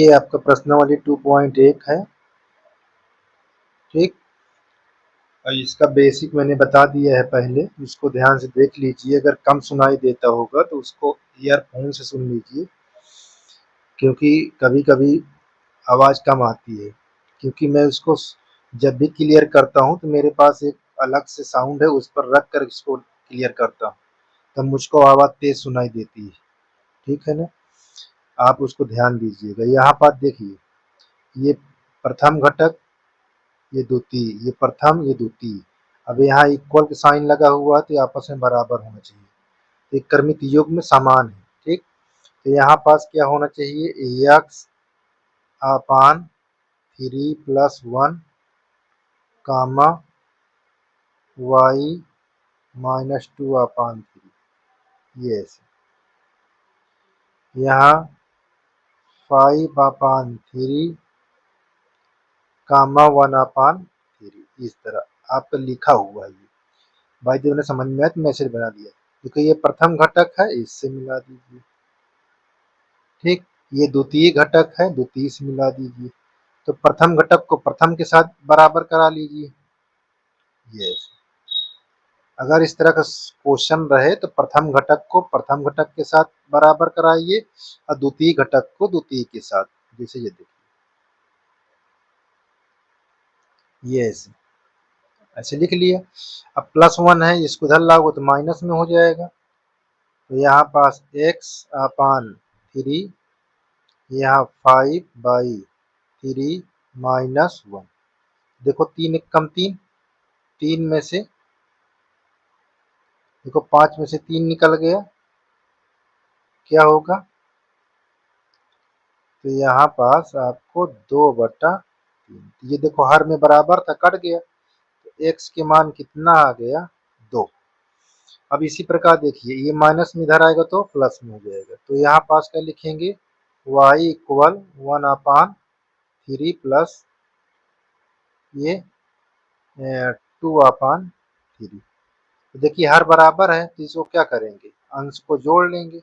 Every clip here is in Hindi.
ये आपका प्रश्नावली 2.1 है। ठीक, और इसका बेसिक मैंने बता दिया है पहले, उसको ध्यान से देख लीजिए। अगर कम सुनाई देता होगा तो उसको ईयरफोन से सुन लीजिए, क्योंकि कभी कभी आवाज़ कम आती है। क्योंकि मैं उसको जब भी क्लियर करता हूँ तो मेरे पास एक अलग से साउंड है, उस पर रख कर इसको क्लियर करता हूँ, तब मुझको आवाज़ तेज सुनाई देती है। ठीक है ना, आप उसको ध्यान दीजिएगा। यहाँ पर देखिए, ये प्रथम घटक, ये द्वितीय, ये प्रथम, ये द्वितीय। अब यहाँ इक्वल का साइन लगा हुआ है तो ये आपस में बराबर होना चाहिए, तो एक क्रमित योग में समान है। ठीक, तो यहाँ पास क्या होना चाहिए, एक्स अपान 3+1 कामा वाई -2 अपान 3। ये ऐसे यहाँ 5/3 कामा 1/3, इस तरह आपका लिखा हुआ है। ये भाई देव ने समझ में आया तो मैसेज बना दिया, क्योंकि ये प्रथम घटक है, इससे मिला दीजिए। ठीक, ये द्वितीय घटक है, द्वितीय से मिला दीजिए। तो प्रथम घटक को प्रथम के साथ बराबर करा लीजिए। यस, अगर इस तरह का क्वेश्चन रहे तो प्रथम घटक को प्रथम घटक के साथ बराबर कराइए और द्वितीय घटक को द्वितीय के साथ। जैसे ये देखिए, यस, ऐसे लिख लिया। अब +1 है, इसको इधर लाओगे तो माइनस में हो जाएगा। तो यहाँ पास x/3, यहाँ 5/3 -1। देखो 3 एक कम 3, 3 में से देखो 5 में से 3 निकल गया, क्या होगा, तो यहाँ पास आपको 2/3। ये देखो हर में बराबर था, कट गया, तो x के मान कितना आ गया, 2। अब इसी प्रकार देखिए, ये माइनस में इधर आएगा तो प्लस में हो जाएगा। तो यहाँ पास क्या लिखेंगे, y = 1/3 प्लस ये 2/3। तो देखिए हर बराबर है, तो इसको क्या करेंगे, अंश को जोड़ लेंगे।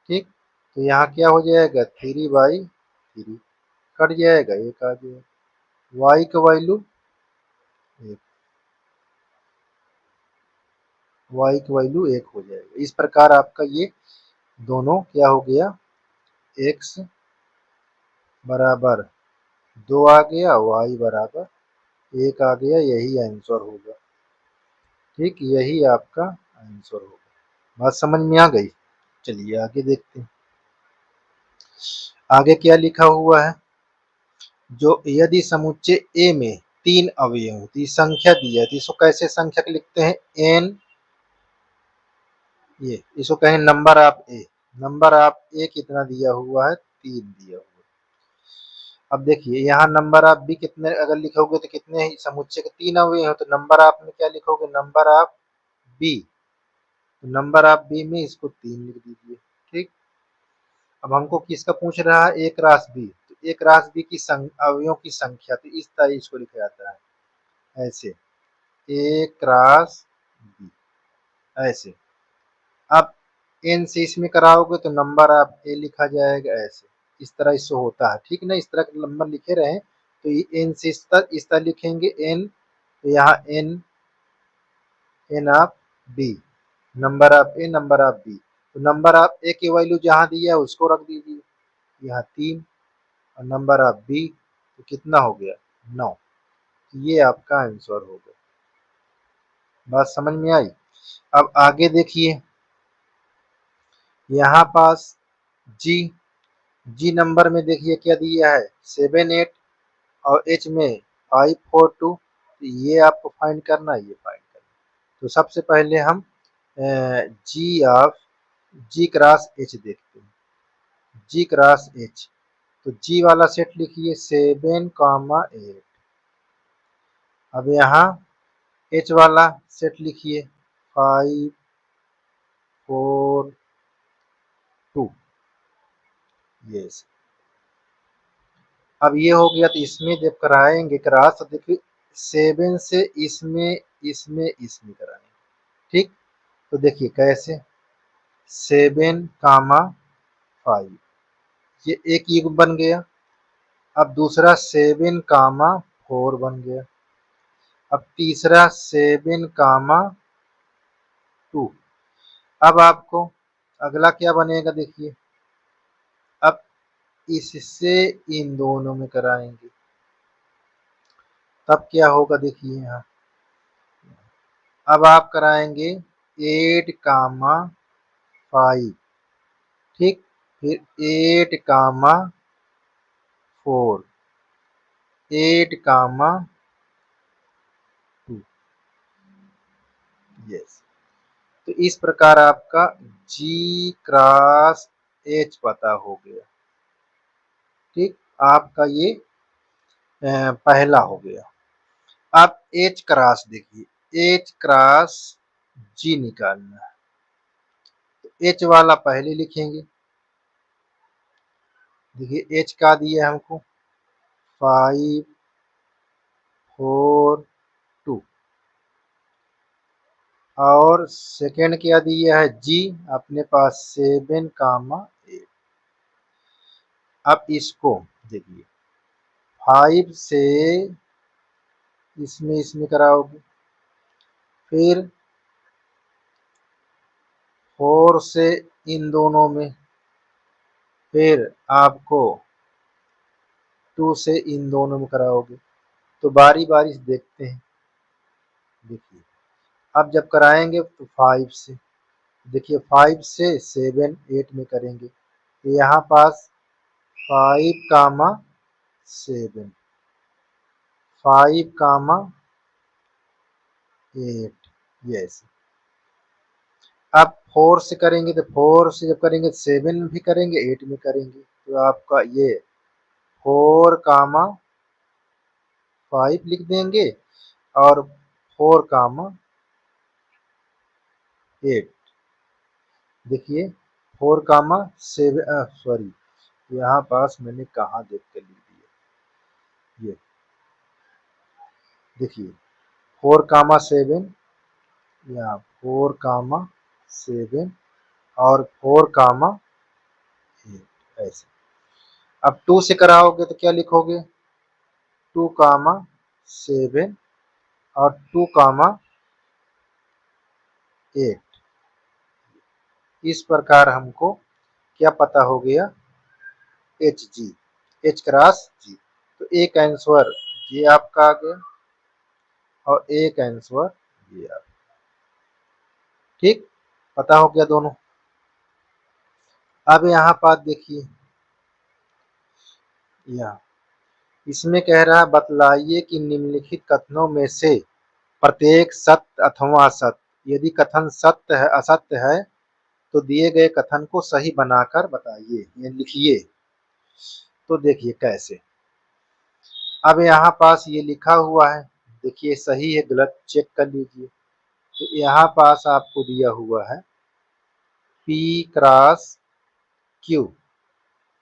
ठीक, तो यहाँ क्या हो जाएगा, 3/3 कट जाएगा, एक आ जाएगा। y का वैल्यू एक, y की वैल्यू 1 हो जाएगा। इस प्रकार आपका ये दोनों क्या हो गया, x बराबर 2 आ गया, y बराबर 1 आ गया, यही आंसर होगा। ठीक, यही आपका आंसर होगा। बात समझ में आ गई। चलिए आगे देखते हैं, आगे क्या लिखा हुआ है। जो यदि समुच्चय A में 3 अवयव होती संख्या दी है, तो इसको कैसे संख्या लिखते हैं, n, ये इसको कहें number of A. Number of A कितना दिया हुआ है, 3 दिया हुआ है। अब देखिए यहाँ नंबर ऑफ बी कितने अगर लिखोगे तो कितने ही समुच्चय के 3 अवयव हो, तो नंबर ऑफ में क्या लिखोगे, नंबर ऑफ बी। तो नंबर ऑफ बी में इसको 3 लिख दीजिए। ठीक, अब हमको किसका पूछ रहा है, एक रास बी, तो एक रास बी की अवयवों की संख्या, तो इस तरह इसको लिखा जाता है, ऐसे एक क्रॉस बी, ऐसे। अब एन से इसमें कराओगे तो नंबर ऑफ ए लिखा जाएगा, ऐसे इस तरह इससे होता है। ठीक ना, इस तरह के नंबर लिखे रहे तो ये एन से इस तरह लिखेंगे एन, तो यहाँ N, N of B, number of A, number of B. तो नंबर ऑफ ए की वैल्यू जहाँ दिया है उसको रख दीजिए, यहाँ 3, और नंबर ऑफ बी तो कितना हो गया, 9। ये आपका आंसर होगा। बात समझ में आई। अब आगे देखिए, यहाँ पास जी, जी नंबर में देखिए क्या दिया है, 7 8, और एच में 5 4 2। तो ये आपको फाइंड करना है, ये फाइंड करना। तो सबसे पहले हम जी ऑफ जी क्रॉस एच देखते हैं, जी क्रॉस एच। तो जी वाला सेट लिखिए 7, 8। अब यहाँ एच वाला सेट लिखिए 5 4 2। यस, अब ये हो गया, तो इसमें जब कराएंगे क्रॉस तो देखिए 7 से इसमें इसमें इसमें कराएंगे। ठीक, तो देखिए कैसे, 7, 5, ये एक युग्म बन गया। अब दूसरा 7, 4 बन गया। अब तीसरा 7, 2। अब आपको अगला क्या बनेगा देखिए, अब इससे इन दोनों में कराएंगे, तब क्या होगा देखिए यहाँ। अब आप कराएंगे 8, 5, ठीक, फिर 8, 4, 8, 2। यस, तो इस प्रकार आपका G क्रॉस H पता हो गया। ठीक, आपका ये पहला हो गया। आप H क्रॉस देखिए, H क्रॉस G निकालना है, तो H वाला पहले लिखेंगे। देखिए H का दिया हमको 5, 4, 2, और सेकंड क्या दिया है G अपने पास 7, 8। अब इसको देखिए 5 से इसमें कराओगे, फिर 4 से इन दोनों में, फिर आपको 2 से इन दोनों में कराओगे। तो बारी बारी से देखते हैं। देखिए अब जब कराएंगे तो 5 से, देखिए 5 से 7, 8 में करेंगे, तो यहाँ पास 5, 7, 5, 8। यस, अब 4 से करेंगे, तो 4 से जब करेंगे 7 में भी करेंगे, 8 में करेंगे, तो आपका ये 4, 5 लिख देंगे और 4, 8। देखिए 4, 7, सॉरी, यहाँ पास मैंने कहाँ देख कर लिख दिया। ये देखिए 4, 7, यहाँ 4, 7 और 4, 8 ऐसे। अब 2 से कराओगे तो क्या लिखोगे, 2, 7 और 2, 8। इस प्रकार हमको क्या पता हो गया, HG, H क्रॉस G। तो एक आंसर ये आपका आ गया और एक आंसर ये आ गया। ठीक, पता हो गया दोनों। अब यहाँ बात देखिए, यहाँ इसमें कह रहा है बतलाइए कि निम्नलिखित कथनों में से प्रत्येक सत्य अथवा असत्य, यदि कथन सत्य है असत्य है तो दिए गए कथन को सही बनाकर बताइए, ये लिखिए। तो देखिए कैसे, अब यहाँ पास ये लिखा हुआ है, देखिए सही है गलत चेक कर लीजिए। तो यहाँ पास आपको दिया हुआ है P क्रॉस Q,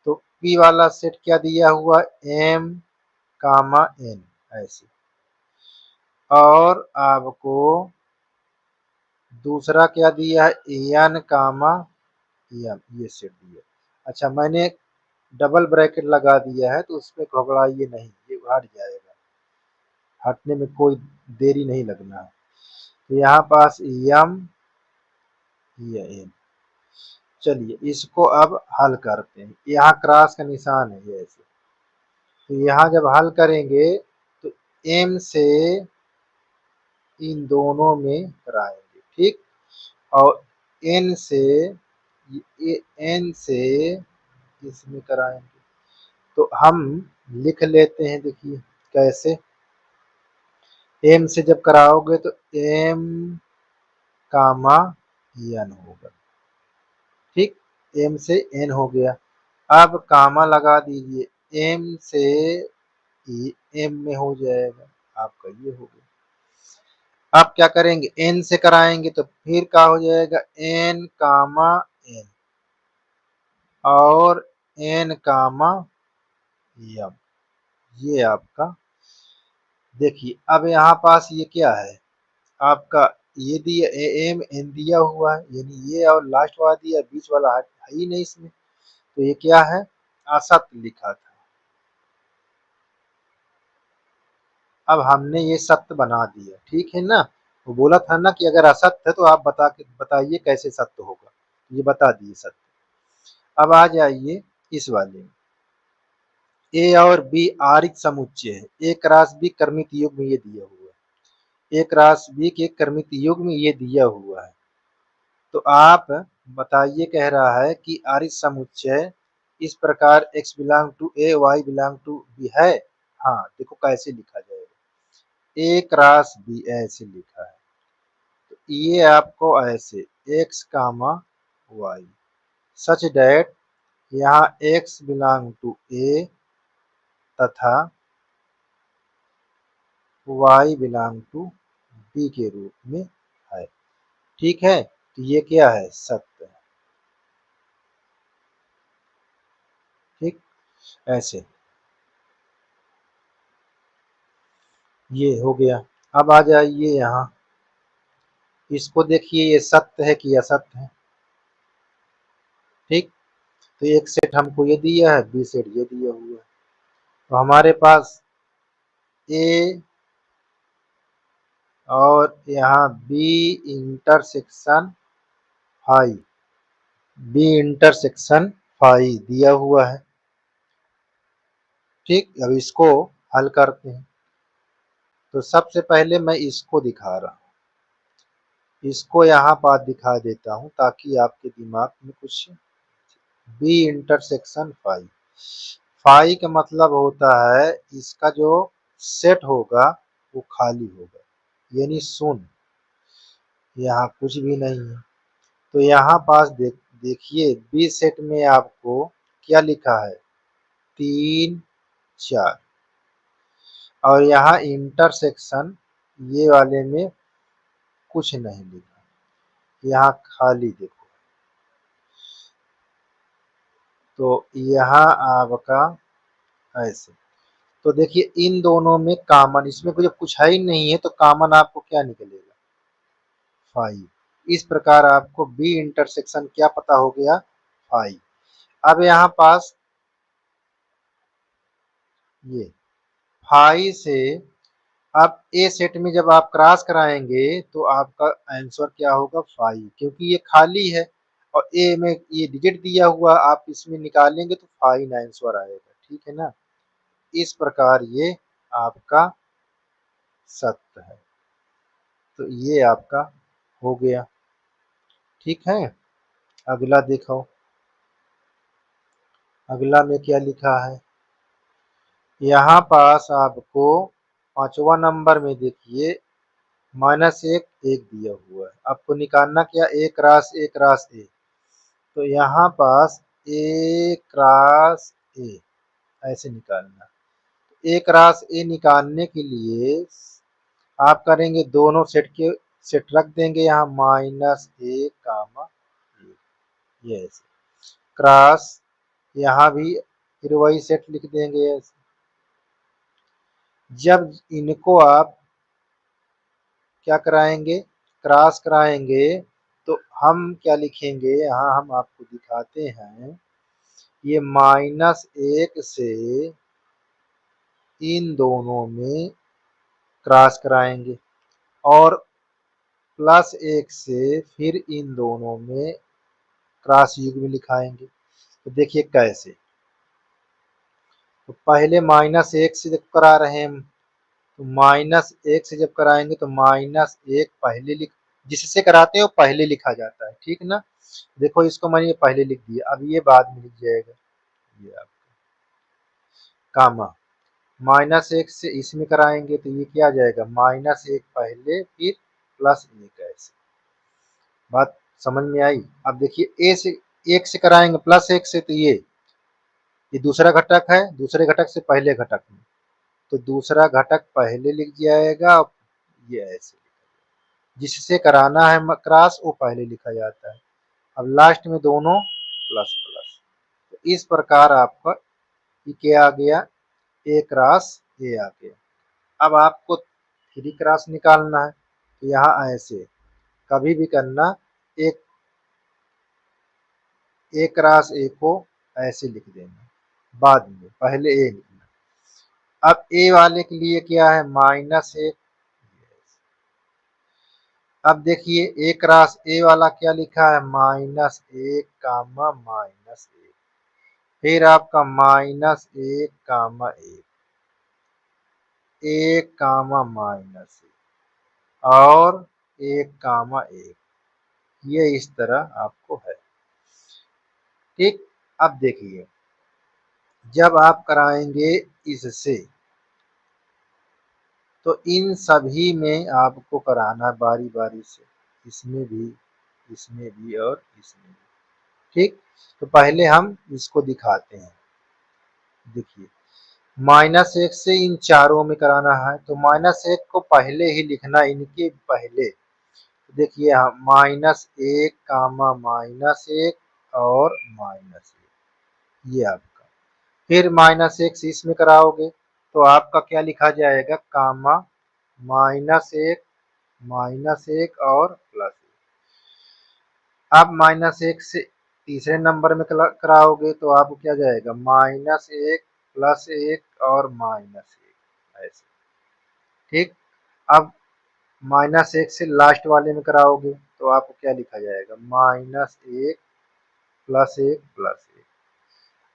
तो P वाला सेट क्या दिया हुआ, M, N ऐसे, और आपको दूसरा क्या दिया है, N, ये सेट दिया। अच्छा, मैंने डबल ब्रैकेट लगा दिया है तो उसमें घबराइए नहीं, ये हट जाएगा, हटने में कोई देरी नहीं लगना है। तो यहाँ पास M, ये N। चलिए इसको अब हल करते हैं, यहाँ क्रॉस का निशान है ये ऐसे, तो यहाँ जब हल करेंगे तो M से इन दोनों में कराएंगे, ठीक, और N से इसमें कराएंगे। तो हम लिख लेते हैं, देखिए कैसे, M से जब कराओगे तो M, N होगा, ठीक, M से N हो गया। अब कामा लगा दीजिए, M से M में हो जाएगा, आपका ये हो गया। अब क्या करेंगे, N से कराएंगे तो फिर क्या हो जाएगा, N, N और N, M, ये आपका। देखिए अब यहाँ पास ये क्या है आपका, ये दिया M, N दिया हुआ है, यानी ये और लास्ट वाला दिया, बीच वाला है ही नहीं इसमें, तो ये क्या है, असत्य लिखा था। अब हमने ये सत्य बना दिया, ठीक है ना। वो बोला था ना कि अगर असत्य है तो आप बताइए कैसे सत्य होगा, ये बता दिए सत्य। अब आ जाइए इस वाले में, ए और बी आरित समुच्चय है, ए क्रॉस बी क्रमित युग्म ये दिया हुआ है, ए क्रॉस बी के क्रमित युग्म ये दिया हुआ है। तो आप बताइए, कह रहा है कि आरित समुच्चय इस प्रकार x belong to A y belong to B है। हाँ देखो कैसे लिखा जाएगा, ए क्रॉस बी ऐसे लिखा है, तो ये आपको ऐसे x comma y such that यहाँ x बिलोंग टू ए तथा y बिलोंग टू बी के रूप में है, ठीक है। तो ये क्या है, सत्य है, ठीक। ऐसे ये हो गया। अब आ जाइए यहाँ, इसको देखिए ये सत्य है कि असत्य है, ठीक। तो एक सेट हमको ये दिया है, बी सेट ये दिया हुआ है, तो हमारे पास ए और यहाँ B intersection phi, B intersection phi दिया हुआ है, ठीक। अब इसको हल करते हैं। तो सबसे पहले मैं इसको दिखा रहा हूँ, इसको यहाँ बात दिखा देता हूँ ताकि आपके दिमाग में कुछ। बी इंटरसेक्शन फाई, फाई का मतलब होता है इसका जो सेट होगा वो खाली होगा, यानी शून्य, यहाँ कुछ भी नहीं है। तो यहाँ पास देखिए बी सेट में आपको क्या लिखा है, 3 4, और यहाँ इंटरसेक्शन ये वाले में कुछ नहीं लिखा, यहाँ खाली देखो। तो यहाँ आपका ऐसे, तो देखिए इन दोनों में कॉमन, इसमें कुछ है ही नहीं है, तो कॉमन आपको क्या निकलेगा, 5। इस प्रकार आपको बी इंटरसेक्शन क्या पता हो गया, 5। अब यहाँ पास ये 5 से अब ए सेट में जब आप क्रॉस कराएंगे तो आपका आंसर क्या होगा, 5, क्योंकि ये खाली है और ए में ये डिजिट दिया हुआ, आप इसमें निकालेंगे तो 5 आंसर आएगा, ठीक है ना। इस प्रकार ये आपका सत्य है। तो ये आपका हो गया, ठीक है। अगला देखो, अगला में क्या लिखा है, यहाँ पास आपको 5वां नंबर में देखिए -1 1 दिया हुआ है, आपको निकालना क्या, ए क्रॉस ए क्रॉस ए। तो यहाँ पास ए क्रॉस ए ऐसे निकालना, ए क्रॉस ए निकालने के लिए आप करेंगे दोनों सेट के सेट रख देंगे यहाँ -1 कामा ये ऐसे क्रॉस, यहाँ भी फिर वही सेट लिख देंगे ऐसे। जब इनको आप क्या कराएंगे, क्रॉस कराएंगे, तो हम क्या लिखेंगे, यहाँ हम आपको दिखाते हैं, ये -1 से इन दोनों में क्रॉस कराएंगे और +1 से फिर इन दोनों में क्रॉस युग्म लिखाएंगे। तो देखिए कैसे, तो पहले -1 से जब करा रहे हैं, तो -1 से जब कराएंगे तो -1 पहले लिख, जिससे कराते हैं वो पहले लिखा जाता है, ठीक ना। देखो इसको मैंने पहले लिख दिया, अब ये बाद में लिख जाएगा, ये आपका कामा -1 से इसमें कराएंगे तो ये क्या आ जाएगा, -1 पहले फिर +1 ऐसे। बात समझ में आई। अब देखिए ए से 1 से कराएंगे +1 से, तो ये दूसरा घटक है, दूसरे घटक से पहले घटक में, तो दूसरा घटक पहले लिख जाएगा, ये ऐसे जिससे कराना है क्रॉस वो पहले लिखा जाता है। अब लास्ट में दोनों प्लस प्लस, तो इस प्रकार आपका ये क्या आ गया, ए क्रॉस ए आ गया। अब आपको 3 क्रॉस निकालना है, तो यहाँ ऐसे कभी भी करना, एक ए क्रॉस ए को ऐसे लिख देना, बाद में, पहले ए लिखना। अब ए वाले के लिए क्या है, -1। अब देखिए ए क्रॉस ए वाला क्या लिखा है, -1 कामा -1, फिर आपका -1 कामा 1, 1 कामा -1 और 1 कामा 1, ये इस तरह आपको है। ठीक, अब देखिए जब आप कराएंगे इससे, तो इन सभी में आपको कराना बारी बारी से, इसमें भी, इसमें भी और इसमें भी। ठीक, तो पहले हम इसको दिखाते हैं। देखिए -1 से इन चारों में कराना है, तो -1 को पहले ही लिखना, इनके पहले। देखिए -1 कामा -1 और -1, ये आपका। फिर -1 इसमें कराओगे तो आपका क्या लिखा जाएगा, कामा -1 -1 और +1। आप -1 से तीसरे नंबर में कराओगे तो आपको क्या जाएगा, -1 +1 और -1, ऐसे। ठीक, अब -1 से लास्ट वाले में कराओगे तो आपको क्या लिखा जाएगा, -1 +1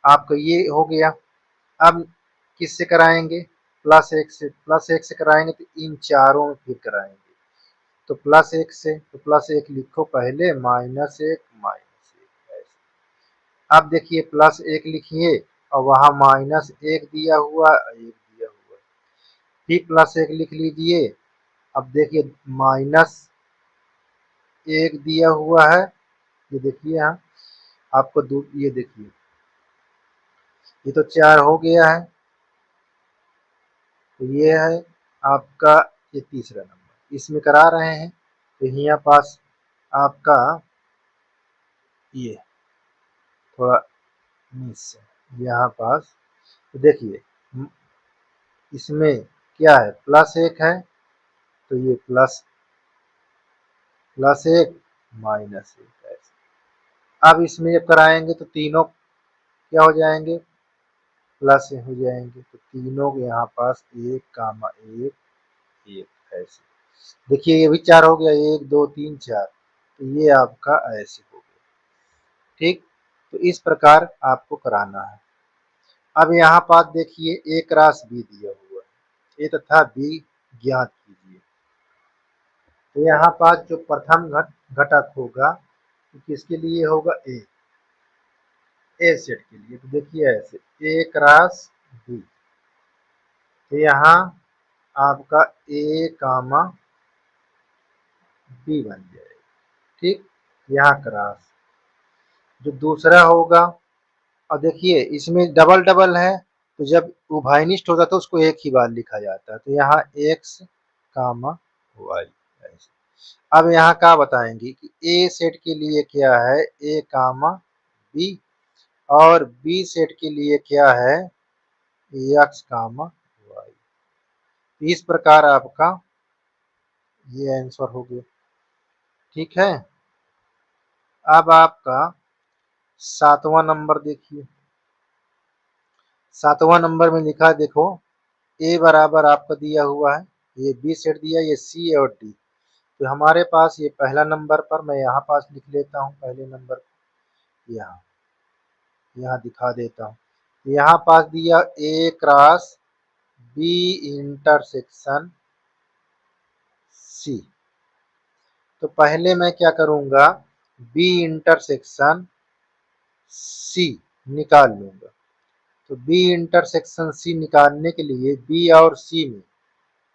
आपका ये हो गया। अब किससे कराएंगे, +1 से, +1 से कराएंगे तो इन चारों में फिर कराएंगे, तो +1 से, तो +1 लिखो पहले, -1 ऐसे। अब देखिए +1 लिखिए और वहाँ -1 दिया हुआ, 1 दिया हुआ, फिर +1 लिख लीजिए। अब देखिए -1 दिया हुआ है, ये देखिए यहाँ आपको ये देखिए, ये तो 4 हो गया है, तो ये है आपका ये तीसरा नंबर, इसमें करा रहे हैं। तो यहाँ पास आपका ये थोड़ा मिस है यहाँ पास, तो देखिए इसमें क्या है, +1 है, तो ये +1 -1 ऐसे। अब इसमें जब कराएंगे तो तीनों क्या हो जाएंगे, प्लस हो जाएंगे, तो तीनों के यहाँ पास 1 कामा 1 1 ऐसे। देखिए ये भी 4 हो गया, 1 2 3 4, तो ये आपका ऐसे हो गया। ठीक, तो इस प्रकार आपको कराना है। अब यहाँ पास देखिए a क्रॉस b दिया हुआ है, a तथा b ज्ञात कीजिए। तो यहाँ पास जो प्रथम घटक होगा तो किसके लिए होगा, ए सेट के लिए। तो देखिए ऐसे a क्रॉस b, तो यहाँ आपका a कामा b बन जाएगा। ठीक, यहाँ क्रॉस जो दूसरा होगा, और देखिए इसमें डबल डबल है, तो जब उभयनिष्ठ होता है तो उसको एक ही बार लिखा जाता है, तो यहाँ x कामा y ऐसे। अब यहाँ क्या बताएंगे कि ए सेट के लिए क्या है, a कामा b, और b सेट के लिए क्या है, x कामा y। इस प्रकार आपका ये आंसर हो गया। ठीक है, अब आपका 7वां नंबर देखिए। 7वां नंबर में लिखा देखो, ए बराबर आपका दिया हुआ है, ये बी सेट दिया, ये सी और डी। तो हमारे पास ये पहला नंबर पर मैं यहाँ पास लिख लेता हूँ, पहले नंबर यहाँ यहाँ दिखा देता हूँ। यहाँ पास दिया ए क्रॉस बी इंटरसेक्शन सी, तो पहले मैं क्या करूँगा, बी इंटरसेक्शन सी निकाल लूँगा। तो बी इंटरसेक्शन सी निकालने के लिए बी और सी में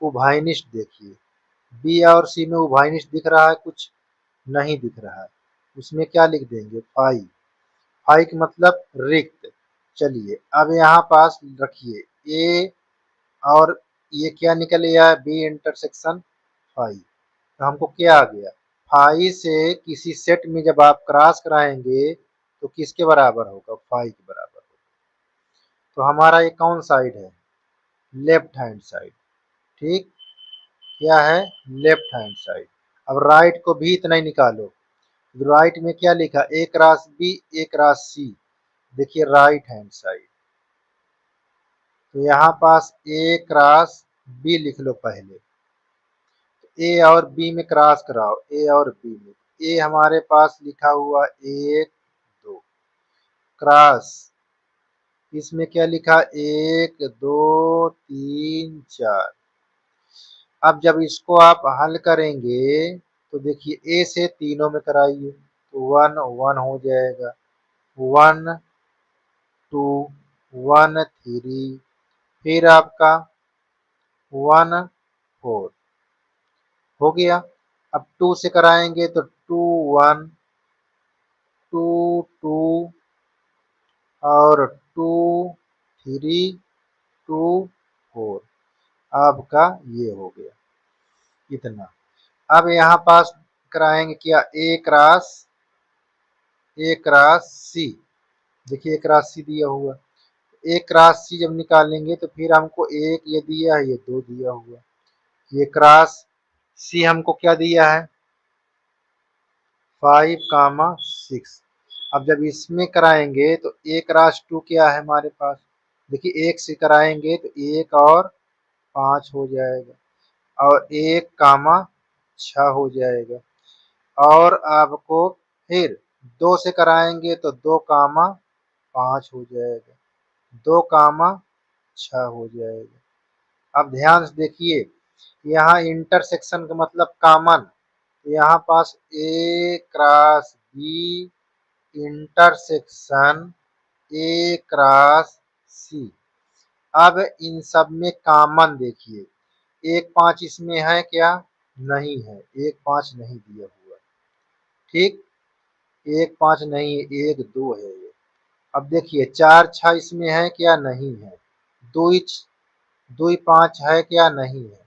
उभयनिष्ठ देखिए, बी और सी में उभयनिष्ठ दिख रहा है, कुछ नहीं दिख रहा है, उसमें क्या लिख देंगे, फाई। फाई का मतलब रिक्त। चलिए अब यहाँ पास रखिए ए, और ये क्या निकल आया, बी इंटरसेक्शन फाई। तो हमको क्या आ गया, फाई से किसी सेट में जब आप क्रॉस कराएंगे तो किसके बराबर होगा, फाई के बराबर होगा। तो हमारा ये कौन साइड है, लेफ्ट हैंड साइड। ठीक, क्या है, लेफ्ट हैंड साइड। अब राइट को भी इतना ही निकालो, राइट में क्या लिखा, ए क्रॉस बी ए क्रॉस सी, देखिए राइट हैंड साइड। तो यहाँ पास ए क्रॉस बी लिख लो पहले। ए और बी में क्रॉस कराओ, ए और बी में। ए हमारे पास लिखा हुआ 1 2 क्रॉस, इसमें क्या लिखा 1 2 3 4। अब जब इसको आप हल करेंगे तो देखिए ए से तीनों में कराइए तो 1 1 हो जाएगा, 1 2 1 3, फिर आपका 1 4 हो गया। अब 2 से कराएंगे तो 2 1 2 2 और 2 3 2 4, आपका ये हो गया इतना। अब यहाँ पास कराएंगे क्या ए क्रॉस सी, देखिए ए क्रॉस सी दिया हुआ। ए क्रॉस सी जब निकालेंगे तो फिर हमको एक ये दिया है, ये 2 दिया हुआ। ये क्रॉस सी हमको क्या दिया है 5 6। अब जब इसमें कराएंगे तो ए क्रॉस 2 क्या है हमारे पास, देखिए 1 से कराएंगे तो 1 और 5 हो जाएगा और 1 6 हो जाएगा। और आपको फिर 2 से कराएंगे तो 2 5 हो जाएगा, 2 6 हो जाएगा। अब ध्यान से देखिए, यहाँ इंटरसेक्शन का मतलब कॉमन, यहाँ पास A cross B intersection A cross C. अब इन सब में कॉमन देखिए, 1 5 इसमें है क्या, नहीं है, 1 5 नहीं दिया हुआ, ठीक, 1 5 नहीं है, 1 2 है ये। अब देखिए 4 6 इसमें है क्या, नहीं है, 2 2 5 है क्या, नहीं है,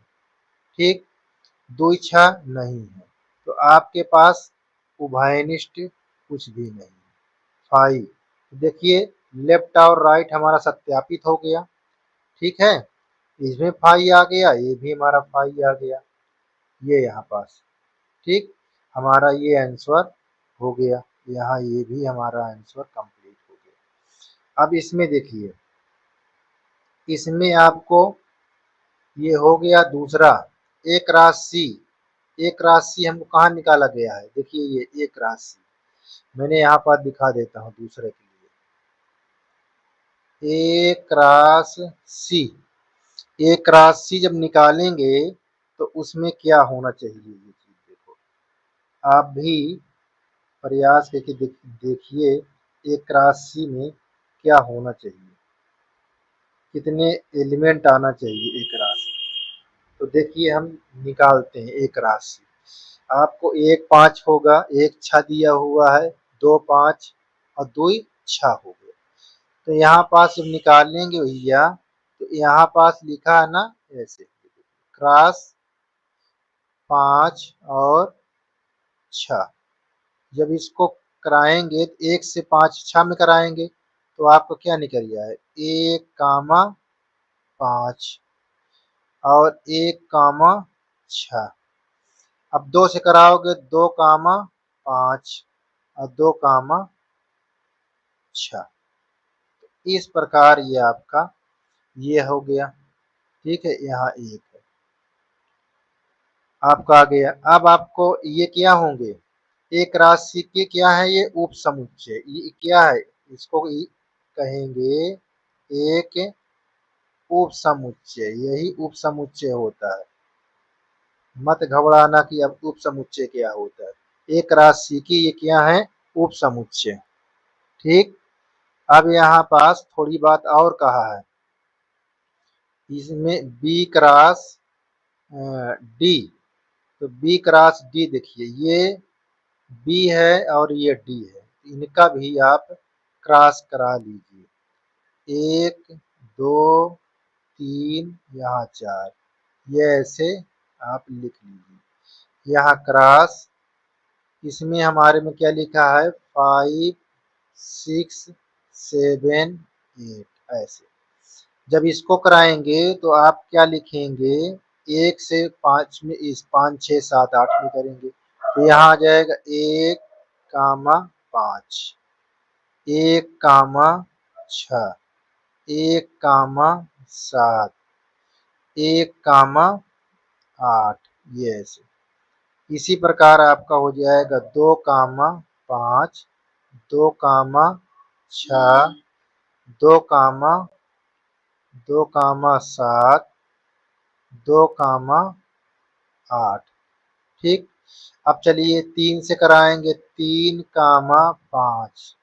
ठीक, 2 6 नहीं है। तो आपके पास उभयनिष्ठ कुछ भी नहीं है, 5। देखिए लेफ्ट और राइट हमारा सत्यापित हो गया, ठीक है, इसमें 5 आ गया, ये भी हमारा 5 आ गया, ये यहाँ पास, ठीक, हमारा ये आंसर हो गया। यहाँ ये भी हमारा आंसर कंप्लीट हो गया। अब इसमें देखिए, इसमें आपको ये हो गया दूसरा एक राशि। एक राशि हमको कहाँ निकाला गया है, देखिए ये एक राशि मैंने यहाँ पर दिखा देता हूँ दूसरे के लिए। एक राशि, एक राशि जब निकालेंगे तो उसमें क्या होना चाहिए, ये चीज देखो, आप भी प्रयास करके देखिए एक राशि में क्या होना चाहिए, कितने एलिमेंट आना चाहिए एक राशि। तो देखिए हम निकालते हैं एक राशि, आपको 1 5 होगा, 1 6 दिया हुआ है, 2 5 और 2 6 हो गया। तो यहाँ पास जब निकालेंगे भैया तो यहाँ पास लिखा है ना ऐसे, क्रॉस 5 और 6। जब इसको कराएंगे तो 1 से 5 6 में कराएंगे तो आपको क्या निकल गया है 1 5 और 1 6। अब 2 से कराओगे 2 5 और 2 6। इस प्रकार ये आपका ये हो गया, ठीक है, यहाँ एक है आपका आ गया। अब आपको ये क्या होंगे, एक राशि के क्या है ये उप समुच्चय, ये क्या है, इसको कहेंगे एक उप समुच्चय, यही उप समुच्चय होता है। मत घबराना कि अब उप समुच्चय क्या होता है, एक राशि की ये क्या है उप समुच्चय, ठीक। अब यहाँ पास थोड़ी बात और कहा है, इसमें बी क्रॉस डी, तो बी क्रॉस डी देखिए ये बी है और ये डी है, इनका भी आप क्रॉस करा लीजिए, 1 2 3 यहाँ 4, ये ऐसे आप लिख लीजिए। यहाँ क्रॉस, इसमें हमारे में क्या लिखा है 5 6 7 8 ऐसे। जब इसको कराएंगे तो आप क्या लिखेंगे, 1 से 5 में इस 5 6 7 8 में करेंगे तो यहाँ आ जाएगा 1 5 1 6 1 7, 1, 8 ये ऐसे। इसी प्रकार आपका हो जाएगा 2, 5, 2, 6, 2, 7, 2, 8। ठीक। अब चलिए 3 से कराएंगे। 3, 5,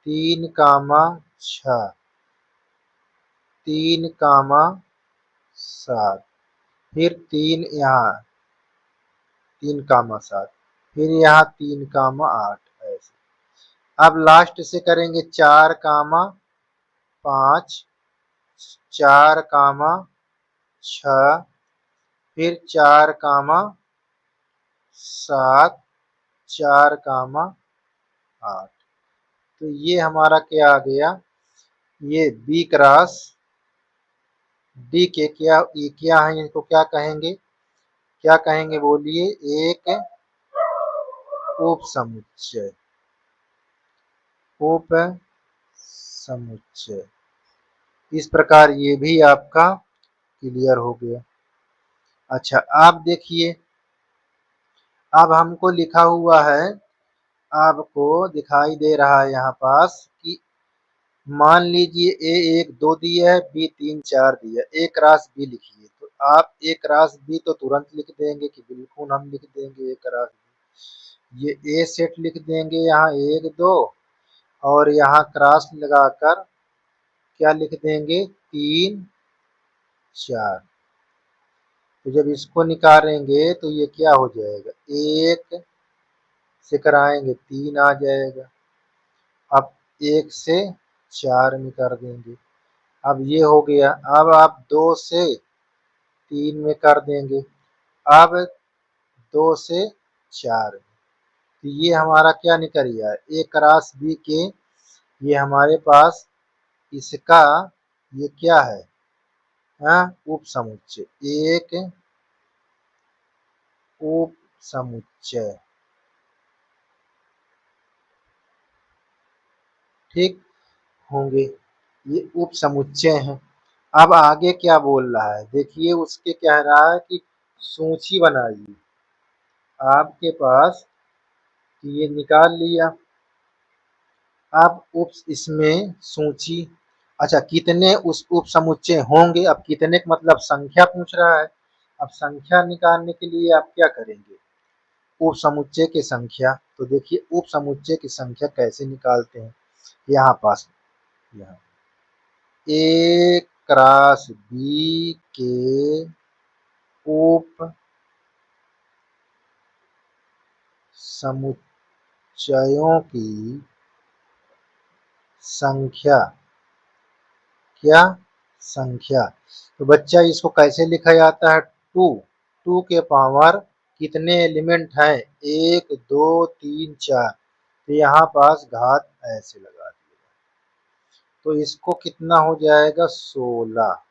3, 6, 3, 7, फिर 3 यहाँ 3, 7, फिर यहाँ 3, 8 ऐसे। अब लास्ट से करेंगे 4, 5, 4, 6, फिर 4, 7, 4, 8। तो ये हमारा क्या आ गया, ये बी क्रॉस डी के क्या ये क्या है, इनको क्या कहेंगे, क्या कहेंगे बोलिए, एक उप समुच्चय, उप समुच्चय। इस प्रकार ये भी आपका क्लियर हो गया। अच्छा आप देखिए, अब हमको लिखा हुआ है, आपको दिखाई दे रहा है यहाँ पास कि मान लीजिए ए 1, 2 दिया है, बी 3, 4 दिया है, ए क्रॉस बी लिखिए। तो आप ए क्रॉस बी तो तुरंत लिख देंगे कि बिल्कुल हम लिख देंगे ए क्रॉस बी। ये ए सेट लिख देंगे यहाँ 1, 2 और यहाँ क्रॉस लगाकर क्या लिख देंगे 3, 4। तो जब इसको निकालेंगे तो ये क्या हो जाएगा, 1 से कराएंगे 3 आ जाएगा। अब 1 से 4 में कर देंगे, अब ये हो गया। अब आप 2 से 3 में कर देंगे, अब 2 से 4 में। तो ये हमारा क्या निकल गया, ए क्रॉस बी के ये हमारे पास इसका ये क्या है, उप समुच्चय, एक उप समुच्चय। ठीक होंगे, ये उप समुच्चय हैं। अब आगे क्या बोल रहा है देखिए, उसके कह रहा है कि सूची बनाइए। आपके पास ये निकाल लिया, अब उप इसमें सूची, अच्छा कितने उस उप समुच्चय होंगे, अब कितने का मतलब संख्या पूछ रहा है। अब संख्या निकालने के लिए आप क्या करेंगे, उप समुच्चय की संख्या। तो देखिए उप समुच्चय की संख्या कैसे निकालते हैं, यहाँ पास यहाँ ए क्रॉस बी के उप समुच्चयों की संख्या, क्या संख्या। तो बच्चा इसको कैसे लिखा जाता है, 2 के पावर कितने एलिमेंट हैं, 1, 2, 3, 4। तो यहाँ पास घात ऐसे लगा दिया, तो इसको कितना हो जाएगा 16।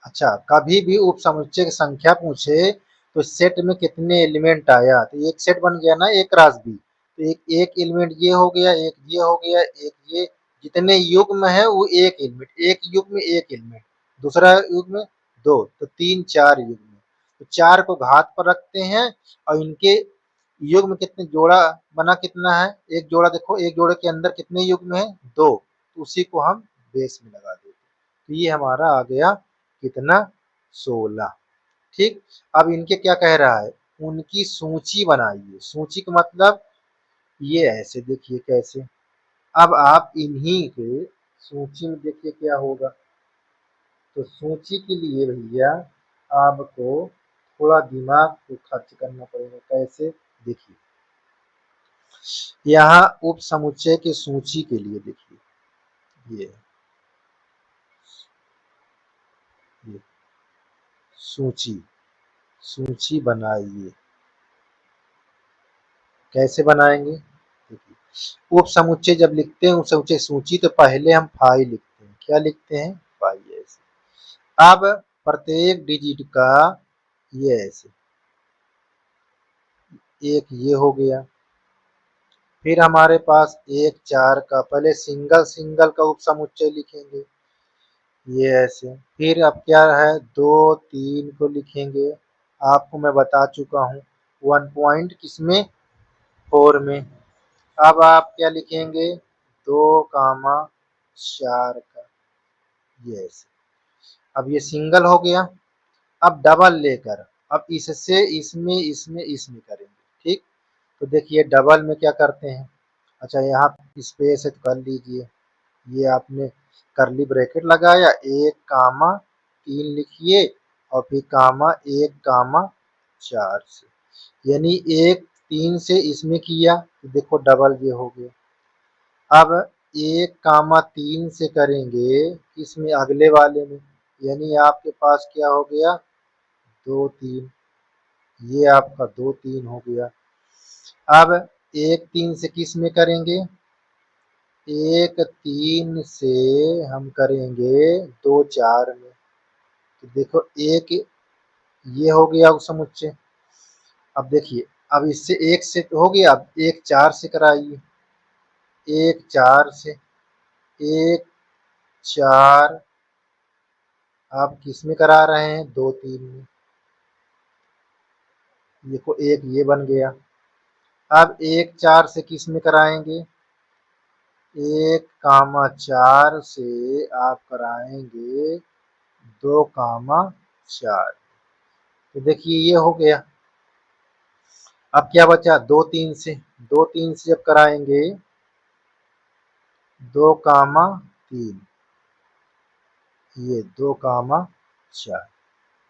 अच्छा कभी भी उप समुच्चय की संख्या पूछे तो सेट में कितने एलिमेंट आया, तो एक सेट बन गया ना ए क्रॉस बी। तो एक एलिमेंट ये हो गया, एक ये हो गया, एक ये, जितने युग्म है वो एक एलिमेंट, एक युग्म में एक एलिमेंट, दूसरा युग्म 2, तो 3, 4 युग्म। तो 4 को घात पर रखते हैं और इनके युग्म कितने जोड़ा बना, कितना है एक जोड़ा, देखो एक जोड़े के अंदर कितने युग्म है 2, तो उसी को हम बेस में लगा देते। तो ये हमारा आ गया कितना 16। ठीक। अब इनके क्या कह रहा है, उनकी सूची बनाइए। सूची का मतलब ये ऐसे देखिए कैसे। अब आप इन्हीं के सूची में देखिए क्या होगा। तो सूची के लिए भैया आपको थोड़ा दिमाग को खर्च करना पड़ेगा, कैसे देखिए। यहाँ उप समुच्चय की सूची के लिए देखिए, ये सूची, सूची बनाइए। कैसे बनाएंगे देखिए, उप समुच्चय जब लिखते हैं उप समुच्चय सूची तो पहले हम फाई लिखते हैं, क्या लिखते हैं फाई ऐसे। अब प्रत्येक डिजिट का ये ऐसे, एक ये हो गया। फिर हमारे पास 1, 4 का, पहले सिंगल सिंगल का उप समुच्चय लिखेंगे। ये ऐसे। फिर अब क्या है, 2 3 को लिखेंगे, आपको मैं बता चुका हूँ 1 पॉइंट किसमें, 4 में। अब आप क्या लिखेंगे, 2 कामा 4 का, ये ऐसे। अब ये सिंगल हो गया। अब डबल लेकर, अब इससे इसमें इसमें इसमें करेंगे, ठीक। तो देखिए डबल में क्या करते हैं, अच्छा यहाँ स्पेस है तो कर लीजिए, ये आपने करली ब्रैकेट लगाया, 1 कामा 3 लिखिए और फिर कामा 1 कामा 4 से, यानी 1 3 से इसमें किया तो देखो डबल ये हो गया। अब 1 कामा 3 से करेंगे इसमें अगले वाले में, यानी आपके पास क्या हो गया, 2 3, ये आपका 2 3 हो गया। अब 1 3 से किस में करेंगे, 1 3 से हम करेंगे 2 4 में, तो देखो एक ये हो गया उस समुच्चय। अब देखिए, अब इससे 1 से तो हो गया, अब 1 4 से कराइए, 1 4 से, 1 4 आप किस में करा रहे हैं, 2 3 में, देखो एक ये बन गया। अब 1 4 से किस में कराएंगे, 1 कामा 4 से आप कराएंगे 2 कामा 4, तो देखिए ये हो गया। अब क्या बचा, 2 3 से, 2 3 से जब कराएंगे 2 कामा 3, ये 2 कामा 4,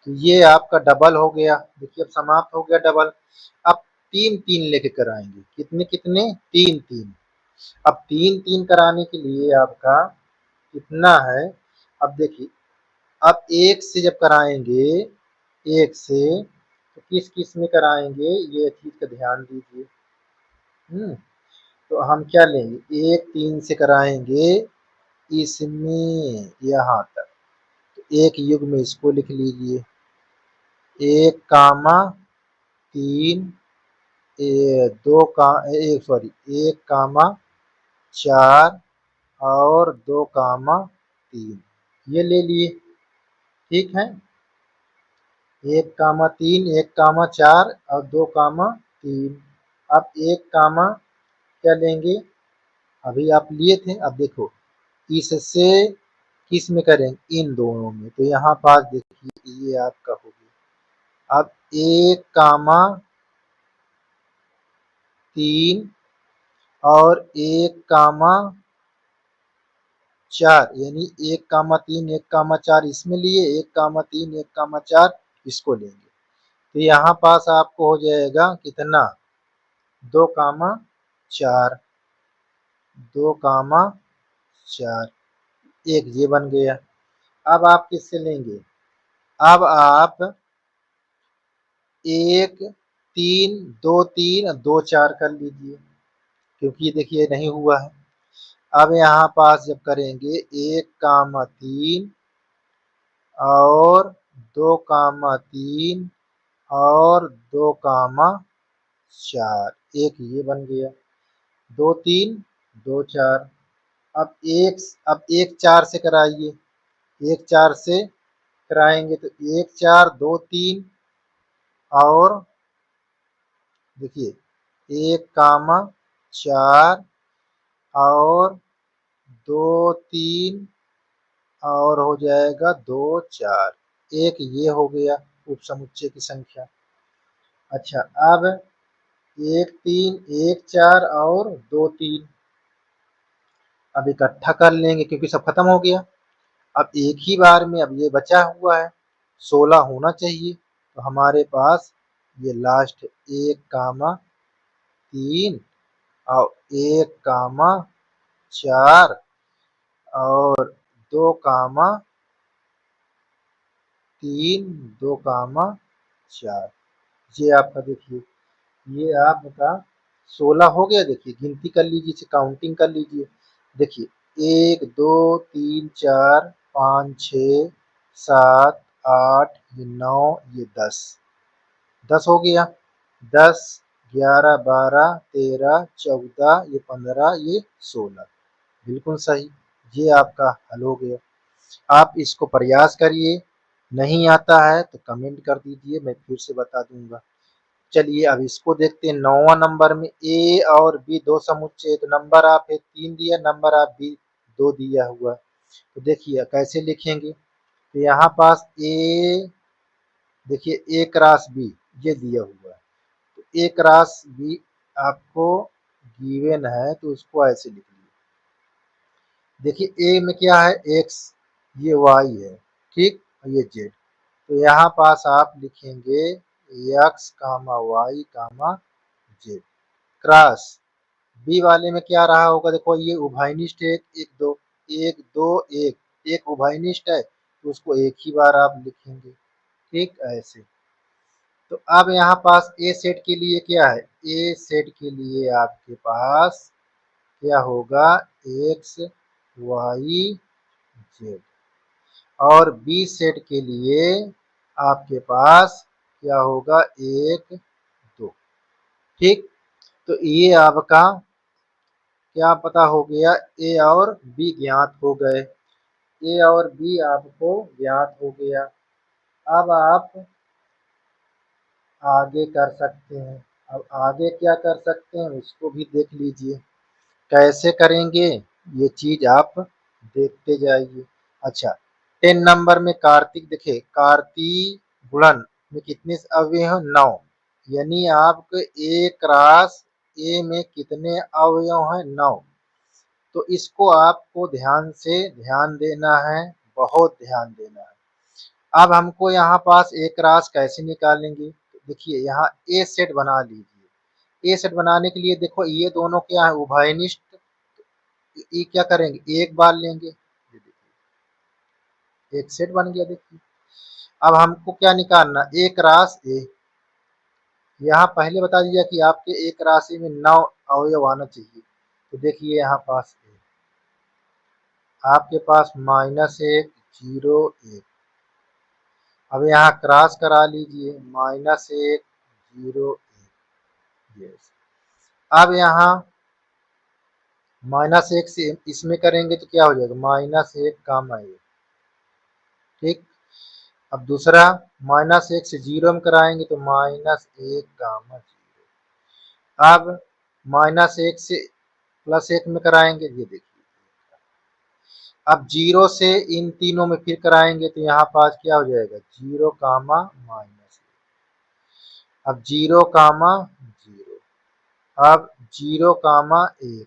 तो ये आपका डबल हो गया। देखिए अब समाप्त हो गया डबल। अब 3 3 लेके कराएंगे, कितने कितने, 3 3। अब 3 3 कराने के लिए आपका कितना है, अब देखिए, अब 1 से जब कराएंगे, 1 से तो किस किस में कराएंगे, ये चीज का ध्यान दीजिए। तो हम क्या लेंगे, 1 3 से कराएंगे इसमें यहाँ तक, तो एक युग में इसको लिख लीजिए, 1 कामा 3, 2 का 1 सॉरी 1 कामा 4 और 2 कामा 3, ये ले लिए, ठीक है। 1 कामा 3, 1 कामा 4 और 2 कामा 3। अब 1 कामा क्या लेंगे, अभी आप लिए थे, अब देखो इससे किस में करें, इन दोनों में, तो यहाँ पास देखिए ये आपका हो गया। अब 1 कामा 3 और 1 कामा 4, यानी 1 कामा 3 1 कामा 4 इसमें लिए, 1 कामा 3 1 कामा 4 इसको लेंगे, तो यहाँ पास आपको हो जाएगा कितना, 2 कामा 4, 2 कामा 4, एक ये बन गया। अब आप किससे लेंगे, अब आप 1 3 2 3 2 4 कर लीजिए, क्योंकि ये देखिए नहीं हुआ है। अब यहाँ पास जब करेंगे 1 कामा 3 और 2 कामा 3 और 2 कामा 4, एक ये बन गया, 2 3 2 4। अब 1 4 से कराइए, 1 4 से कराएंगे तो 1 4 2 3 और देखिए 1 कामा 4 और 2 3 और हो जाएगा 2 4, एक ये हो गया उप समुच्चय की संख्या। अच्छा अब 1 3 1 4 और 2 3 अब इकट्ठा कर लेंगे क्योंकि सब खत्म हो गया। अब एक ही बार में अब ये बचा हुआ है 16 होना चाहिए, तो हमारे पास ये लास्ट 1 कामा 3 और 1 कामा 4 और 2 कामा 3 2 कामा 4, ये आपका देखिए, ये आपका 16 हो गया। देखिए गिनती कर लीजिए, इसे काउंटिंग कर लीजिए, देखिए 1 2 3 4 5 6 7 8 ये 9 ये 10, 10 हो गया, 10 11 12 13 14 ये 15 ये 16, बिल्कुल सही, ये आपका हल हो गया। आप इसको प्रयास करिए, नहीं आता है तो कमेंट कर दीजिए, मैं फिर से बता दूंगा। चलिए अब इसको देखते हैं। 9वां नंबर में ए और बी दो समुच्चय है, तो नंबर ऑफ ए 3 दिया, नंबर ऑफ बी 2 दिया हुआ है। तो देखिए कैसे लिखेंगे, तो यहाँ पास ए, देखिए ए क्रॉस बी ये दिया हुआ है, तो ए क्रॉस बी आपको गिवन है, तो उसको ऐसे लिख लीजिए। देखिए ए में क्या है, एक्स, ये वाई है, ठीक, और ये जेड। तो यहाँ पास आप लिखेंगे X comma Y comma Z cross B वाले में क्या रहा होगा, देखो ये उभयनिष्ठ है, एक दो, एक दो एक, एक उभयनिष्ठ है तो उसको एक ही बार आप लिखेंगे, ठीक ऐसे। तो अब यहाँ पास ए सेट के लिए क्या है, ए सेट के लिए आपके पास क्या होगा, एक्स वाई जेड, और बी सेट के लिए आपके पास क्या होगा, एक दो, ठीक। तो ये आपका क्या पता हो गया, ए और बी ज्ञात हो गए, ए और बी आपको ज्ञात हो गया। अब आप आगे कर सकते हैं। अब आगे क्या कर सकते हैं उसको भी देख लीजिए, कैसे करेंगे ये चीज आप देखते जाइए। अच्छा, 10 नंबर में कार्तिक, देखिए कार्तिक गुणन में कितने अवयव हैं, 9, यानी आपके ए क्रॉस ए में कितने अवयव हैं, 9। तो इसको आपको ध्यान से ध्यान देना है, बहुत ध्यान देना है। अब हमको यहाँ पास ए क्रॉस कैसे निकालेंगे, देखिए यहाँ ए सेट बना लीजिए। ए सेट बनाने के लिए देखो ये दोनों क्या है, उभयनिष्ठ, ये क्या करेंगे, एक बार लेंगे, ये देखिए एक सेट बन गया। देखिए अब हमको क्या निकालना, ए क्रॉस ए, यहाँ पहले बता दीजिए कि आपके एक राशि में 9 अवयव आना चाहिए। तो देखिए यहाँ पास आपके पास -1 0 1, अब यहाँ क्रॉस करा लीजिए, -1 0 1, यस। अब यहाँ -1 से इसमें करेंगे तो क्या हो जाएगा, -1 कामा 1, ठीक। अब दूसरा -1 से 0 में कराएंगे तो -1 कामा 0। अब -1 से +1 में कराएंगे, ये देखिए। अब 0 से इन तीनों में फिर कराएंगे तो यहाँ पास क्या हो जाएगा, 0 कामा -1, अब 0 कामा 0, अब 0 कामा 1,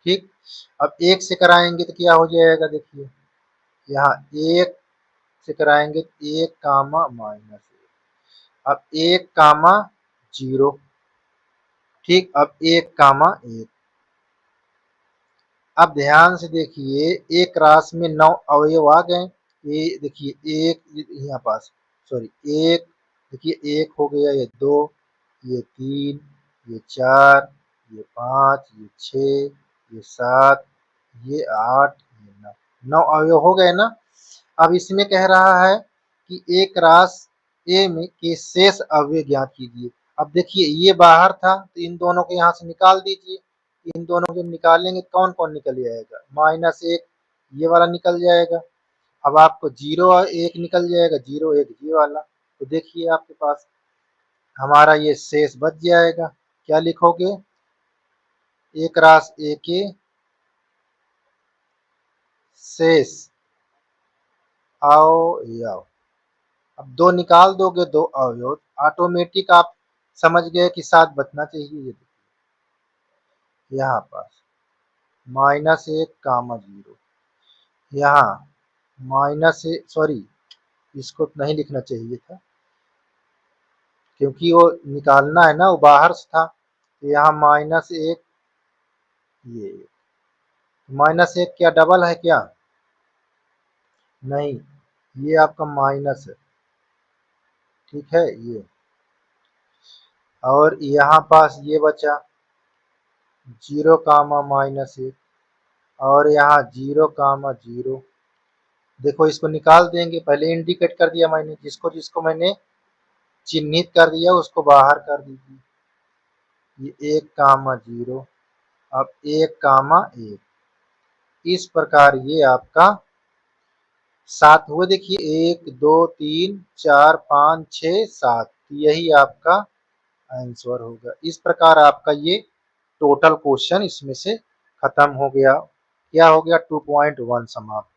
ठीक। अब 1 से कराएंगे तो क्या हो जाएगा, देखिए यहाँ 1 से कराएंगे 1 कामा -1, अब 1 कामा 0, ठीक, अब 1 कामा 1। अब ध्यान से देखिए एक रास में 9 अवयव आ गए, ये देखिए एक यहाँ पास, सॉरी एक, देखिए एक हो गया, ये 2, ये 3, ये 4, ये 5, ये 6, ये 7, ये 8, ये 9, 9 अवयव हो गए ना। अब इसमें कह रहा है कि एक रास ए में के शेष अवयव ज्ञात कीजिए। अब देखिए ये बाहर था तो इन दोनों को यहाँ से निकाल दीजिए, इन दोनों को निकालेंगे कौन कौन निकल जाएगा, -1 ये वाला निकल जाएगा। अब आपको 0 और 1 निकल जाएगा, 0 1 ये वाला। तो देखिए आपके पास हमारा ये शेष बच जाएगा। क्या लिखोगे, एक रास ए के शेष अवयव। अब 2 निकाल दोगे, 2 अवयव ऑटोमेटिक आप समझ गए कि 7 बचना चाहिए। ये यहाँ पास -1 कामा 0, यहाँ सॉरी इसको नहीं लिखना चाहिए था क्योंकि वो निकालना है ना, वो बाहर से था, तो यहाँ -1, ये -1 क्या डबल है क्या, नहीं, ये आपका माइनस है, ठीक है ये। और यहाँ पास ये बचा 0 कामा -1, और यहाँ 0 कामा 0। देखो इसको निकाल देंगे, पहले इंडिकेट कर दिया मैंने, जिसको जिसको मैंने चिन्हित कर दिया उसको बाहर कर दीजिए। ये 1 कामा 0, अब 1 कामा 1, इस प्रकार ये आपका 7 हुए देखिए, 1 2 3 4 5 6 7, यही आपका आंसर होगा। इस प्रकार आपका ये टोटल क्वेश्चन इसमें से खत्म हो गया। क्या हो गया? 2.1 समाप्त।